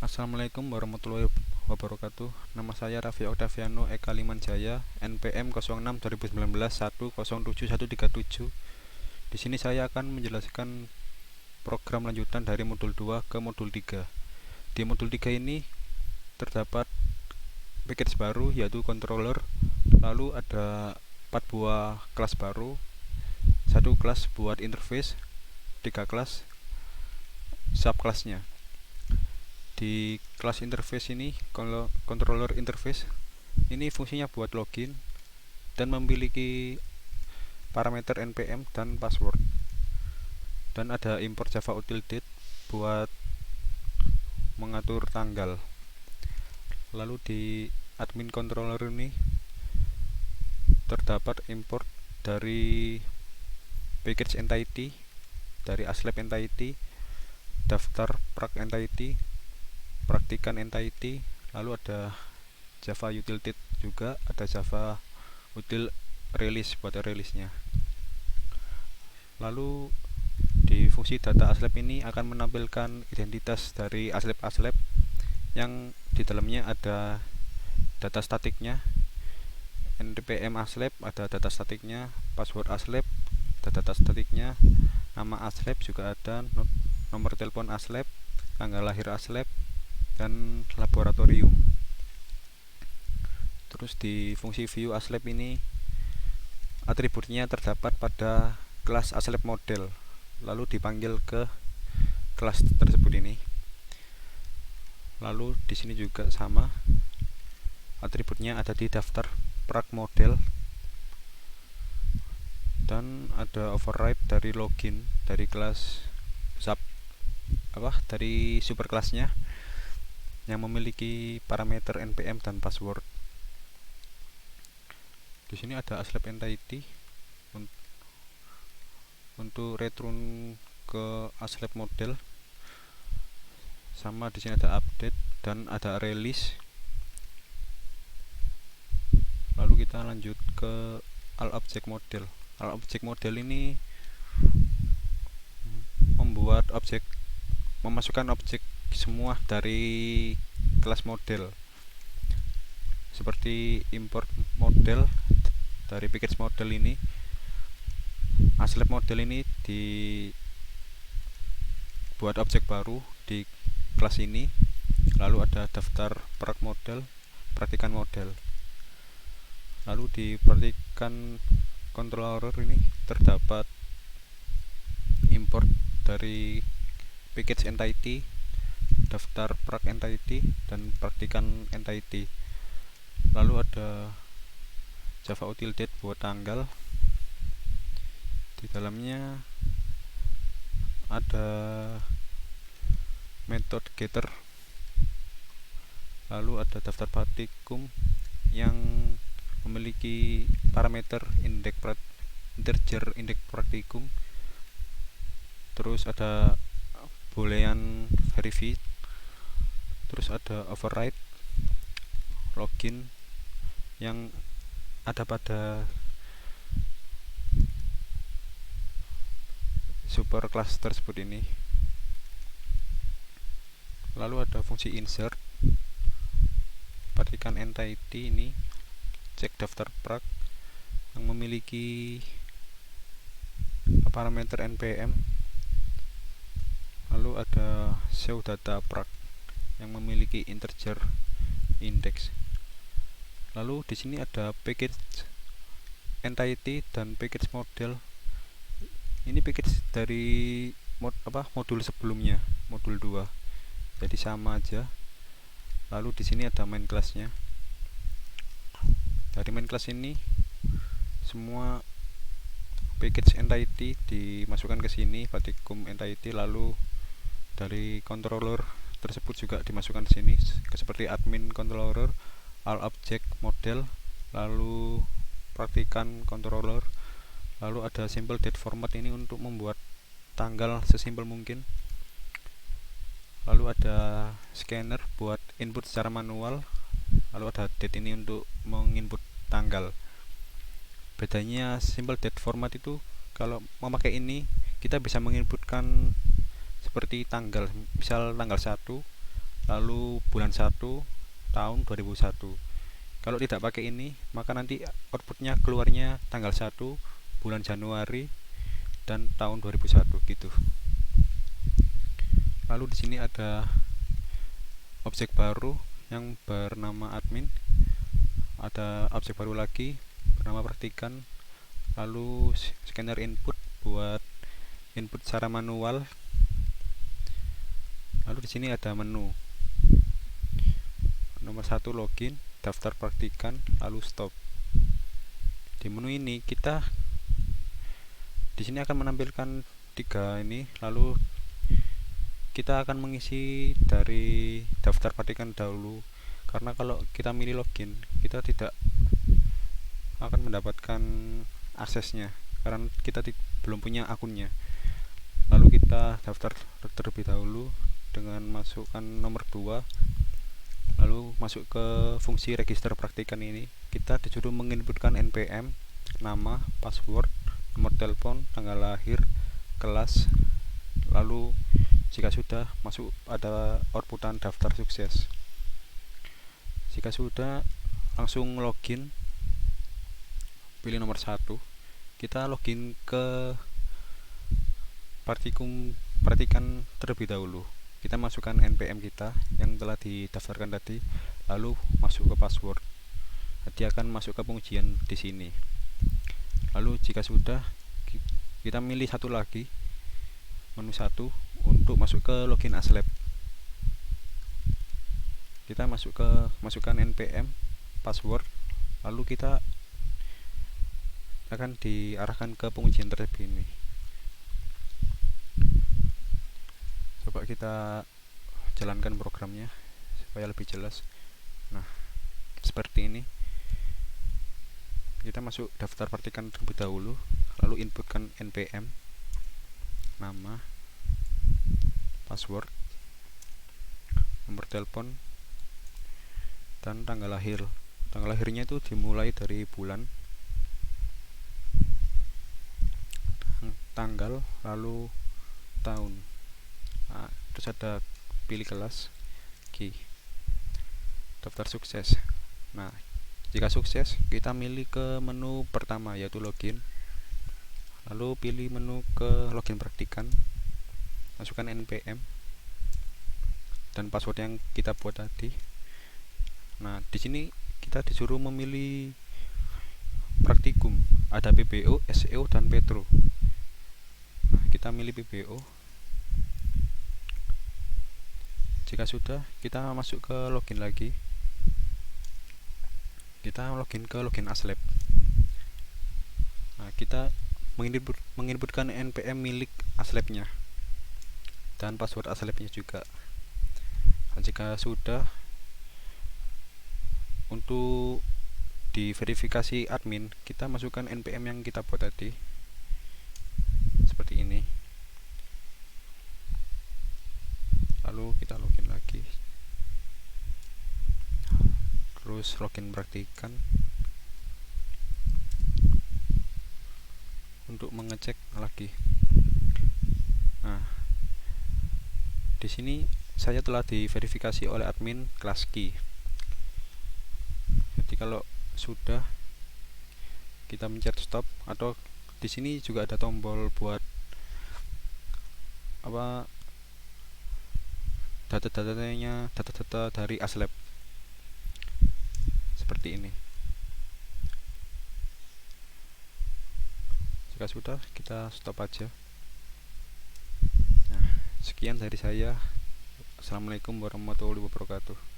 Assalamualaikum warahmatullahi wabarakatuh. Nama saya Raffi Octaviano Eka Limanjaya, NPM 06 2019 1071137. Di sini saya akan menjelaskan program lanjutan dari modul 2 ke modul 3. Di modul 3 ini terdapat package baru yaitu controller, lalu ada 4 buah kelas baru, 1 kelas buat interface, 3 kelas subkelasnya. Di kelas interface ini, kalau controller interface ini fungsinya buat login dan memiliki parameter npm dan password, dan ada import java util-date buat mengatur tanggal. Lalu di admin controller ini terdapat import dari package entity, dari aslab entity, daftar prac entity, praktikan entity, lalu ada java util-date juga, ada java util release buat release-nya. Lalu di fungsi data aslab ini akan menampilkan identitas dari aslab-aslab yang di dalamnya ada data statiknya, npm aslab ada data statiknya, password aslab ada data statiknya, nama aslab juga ada, nomor telepon aslab, tanggal lahir aslab, dan laboratorium. Terus di fungsi view aslab ini atributnya terdapat pada kelas aslab model, lalu dipanggil ke kelas tersebut ini. Lalu di sini juga sama, atributnya ada di daftar prac model, dan ada override dari login dari kelas dari superkelasnya yang memiliki parameter npm dan password. Di sini ada aslab entity untuk return ke aslab model, sama di sini ada update dan ada release. Lalu kita lanjut ke all object model. All object model ini memasukkan objek semua dari kelas model, seperti import model dari package model ini. Aslab model ini dibuat objek baru di kelas ini, lalu ada daftar prac model, praktikan model. Lalu di praktikan controller ini terdapat import dari package entity, daftar prac entity, dan praktikan entity. Lalu ada java util-date buat tanggal. Di dalamnya ada method getter, lalu ada daftar praktikum yang memiliki parameter integer indeks praktikum. Terus ada boolean verify, terus ada override login yang ada pada super class tersebut ini. Lalu ada fungsi insert, perhatikan entity ini, cek daftar prac yang memiliki parameter npm. Lalu ada show data prac yang memiliki integer index. Lalu di sini ada package entity dan package model. Ini package dari modul sebelumnya, modul 2. Jadi sama aja. Lalu di sini ada main class-nya. Dari main class ini semua package entity dimasukkan ke sini, praktikum entity. Lalu dari controller tersebut juga dimasukkan ke sini, seperti admin controller, all object model, lalu praktikan controller. Lalu ada simple date format ini untuk membuat tanggal sesimpel mungkin. Lalu ada scanner buat input secara manual. Lalu ada date ini untuk menginput tanggal. Bedanya simple date format itu, kalau memakai ini kita bisa menginputkan seperti tanggal, misal tanggal 1, lalu bulan 1 tahun 2001. Kalau tidak pakai ini, maka nanti outputnya keluarnya tanggal 1 bulan Januari dan tahun 2001 gitu. Lalu di sini ada objek baru yang bernama admin, ada objek baru lagi bernama praktikan, lalu scanner input buat input secara manual. Lalu di sini ada menu. Nomor 1 login, daftar praktikan, lalu stop. Di menu ini kita di sini akan menampilkan 3 ini, lalu kita akan mengisi dari daftar praktikan dahulu, karena kalau kita milih login kita tidak akan mendapatkan aksesnya karena kita belum punya akunnya. Lalu kita daftar terlebih dahulu dengan masukkan nomor 2, lalu masuk ke fungsi register praktikan ini. Kita disuruh menginputkan NPM, nama, password, nomor telepon, tanggal lahir, kelas, lalu jika sudah masuk ada outputan daftar sukses. Jika sudah langsung login, pilih nomor 1, kita login ke praktikan terlebih dahulu. Kita masukkan NPM kita yang telah didaftarkan tadi, lalu masuk ke password. Dia akan masuk ke pengujian di sini. Lalu jika sudah, kita milih satu lagi, menu 1 untuk masuk ke login ASLab. Kita masukkan NPM, password, lalu kita akan diarahkan ke pengujian terlebih ini. Coba kita jalankan programnya supaya lebih jelas. Nah, seperti ini. Kita masuk daftar praktikan terlebih dahulu, lalu inputkan NPM, nama, password, nomor telepon, dan tanggal lahir. Tanggal lahirnya itu dimulai dari bulan, tanggal, lalu tahun. Nah, terus ada pilih kelas, daftar sukses. Nah, jika sukses, kita milih ke menu pertama yaitu login, lalu pilih menu ke login praktikan, masukkan NPM dan password yang kita buat tadi. Nah, di sini kita disuruh memilih praktikum, ada PBO, SEO, dan Petro. Nah, kita milih PBO. Jika sudah, kita masuk ke login lagi. Kita login ke login ASLab. Nah, kita menginputkan NPM milik ASLab-nya dan password ASLab-nya juga. Nah, jika sudah, untuk diverifikasi admin, kita masukkan NPM yang kita buat tadi seperti ini. Lalu kita login lagi, terus login praktikan untuk mengecek lagi. Nah, di sini saya telah diverifikasi oleh admin kelas key. Jadi kalau sudah, kita mencet stop, atau di sini juga ada tombol buat data dari ASLab seperti ini. Jika sudah, kita stop aja. Nah, sekian dari saya. Assalamualaikum warahmatullahi wabarakatuh.